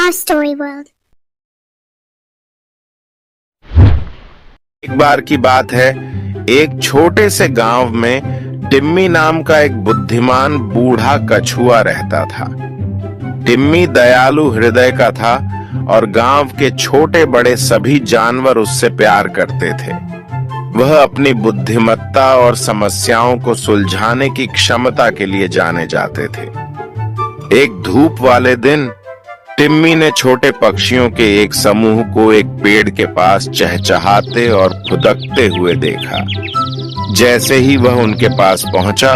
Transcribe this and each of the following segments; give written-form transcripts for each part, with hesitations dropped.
Our story world. एक बार की बात है, एक छोटे से गांव में टिम्मी नाम का एक बुद्धिमान बूढ़ा कछुआ रहता था। टिम्मी दयालु हृदय का था और गांव के छोटे बड़े सभी जानवर उससे प्यार करते थे। वह अपनी बुद्धिमत्ता और समस्याओं को सुलझाने की क्षमता के लिए जाने जाते थे। एक धूप वाले दिन टिम्मी ने छोटे पक्षियों के एक समूह को एक पेड़ के पास चहचहाते और खुदकते हुए देखा। जैसे ही वह उनके पास पहुंचा,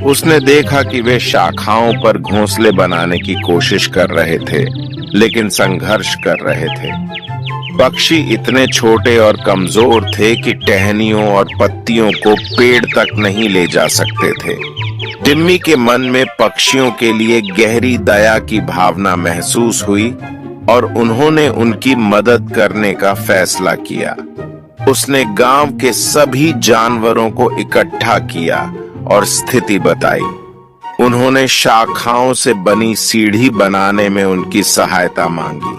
उसने देखा कि वे शाखाओं पर घोंसले बनाने की कोशिश कर रहे थे, लेकिन संघर्ष कर रहे थे। पक्षी इतने छोटे और कमजोर थे कि टहनियों और पत्तियों को पेड़ तक नहीं ले जा सकते थे। टिम्मी के मन में पक्षियों के लिए गहरी दया की भावना महसूस हुई और उन्होंने उनकी मदद करने का फैसला किया। उसने गांव के सभी जानवरों को इकट्ठा किया और स्थिति बताई। उन्होंने शाखाओं से बनी सीढ़ी बनाने में उनकी सहायता मांगी,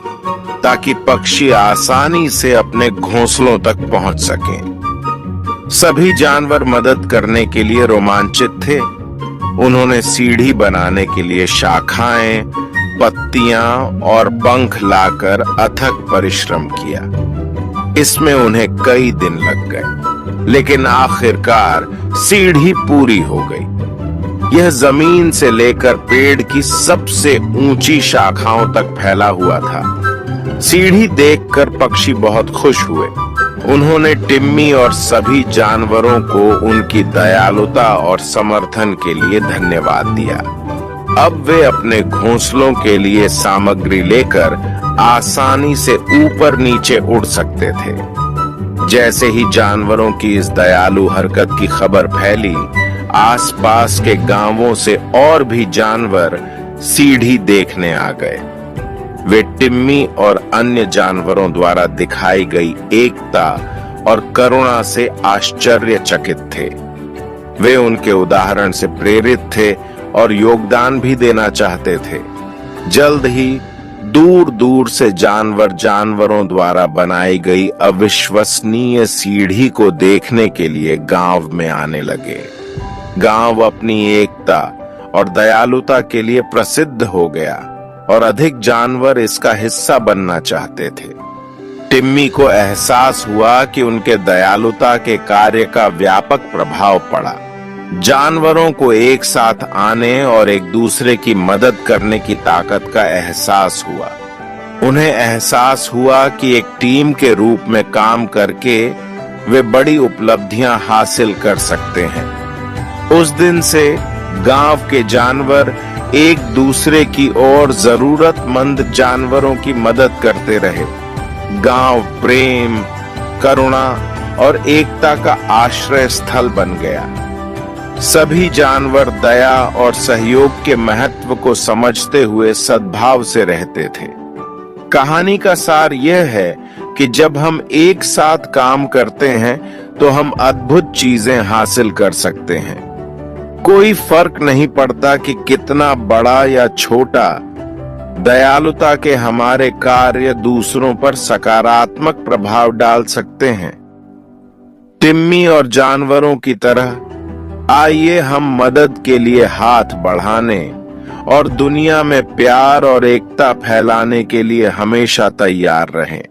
ताकि पक्षी आसानी से अपने घोंसलों तक पहुंच सकें। सभी जानवर मदद करने के लिए रोमांचित थे। उन्होंने सीढ़ी बनाने के लिए शाखाएं, पत्तियां और पंख लाकर अथक परिश्रम किया। इसमें उन्हें कई दिन लग गए, लेकिन आखिरकार सीढ़ी पूरी हो गई। यह जमीन से लेकर पेड़ की सबसे ऊंची शाखाओं तक फैला हुआ था। सीढ़ी देखकर पक्षी बहुत खुश हुए। उन्होंने टिम्मी और सभी जानवरों को उनकी दयालुता और समर्थन के लिए धन्यवाद दिया। अब वे अपने घोंसलों के लिए सामग्री लेकर आसानी से ऊपर नीचे उड़ सकते थे। जैसे ही जानवरों की इस दयालु हरकत की खबर फैली, आसपास के गांवों से और भी जानवर सीढ़ी देखने आ गए। वे टिम्मी और अन्य जानवरों द्वारा दिखाई गई एकता और करुणा से आश्चर्यचकित थे। वे उनके उदाहरण से प्रेरित थे और योगदान भी देना चाहते थे। जल्द ही दूर दूर से जानवरों द्वारा बनाई गई अविश्वसनीय सीढ़ी को देखने के लिए गांव में आने लगे। गांव अपनी एकता और दयालुता के लिए प्रसिद्ध हो गया और अधिक जानवर इसका हिस्सा बनना चाहते थे। टिम्मी को एहसास हुआ कि उनके दयालुता के कार्य का व्यापक प्रभाव पड़ा। जानवरों को एक साथ आने और एक दूसरे की मदद करने की ताकत का एहसास हुआ। उन्हें एहसास हुआ कि एक टीम के रूप में काम करके वे बड़ी उपलब्धियां हासिल कर सकते हैं। उस दिन से गांव के जानवर एक दूसरे की और जरूरतमंद जानवरों की मदद करते रहे। गांव प्रेम, करुणा और एकता का आश्रय स्थल बन गया। सभी जानवर दया और सहयोग के महत्व को समझते हुए सद्भाव से रहते थे। कहानी का सार यह है कि जब हम एक साथ काम करते हैं तो हम अद्भुत चीजें हासिल कर सकते हैं। कोई फर्क नहीं पड़ता कि कितना बड़ा या छोटा, दयालुता के हमारे कार्य दूसरों पर सकारात्मक प्रभाव डाल सकते हैं। टिम्मी और जानवरों की तरह आइए हम मदद के लिए हाथ बढ़ाने और दुनिया में प्यार और एकता फैलाने के लिए हमेशा तैयार रहें।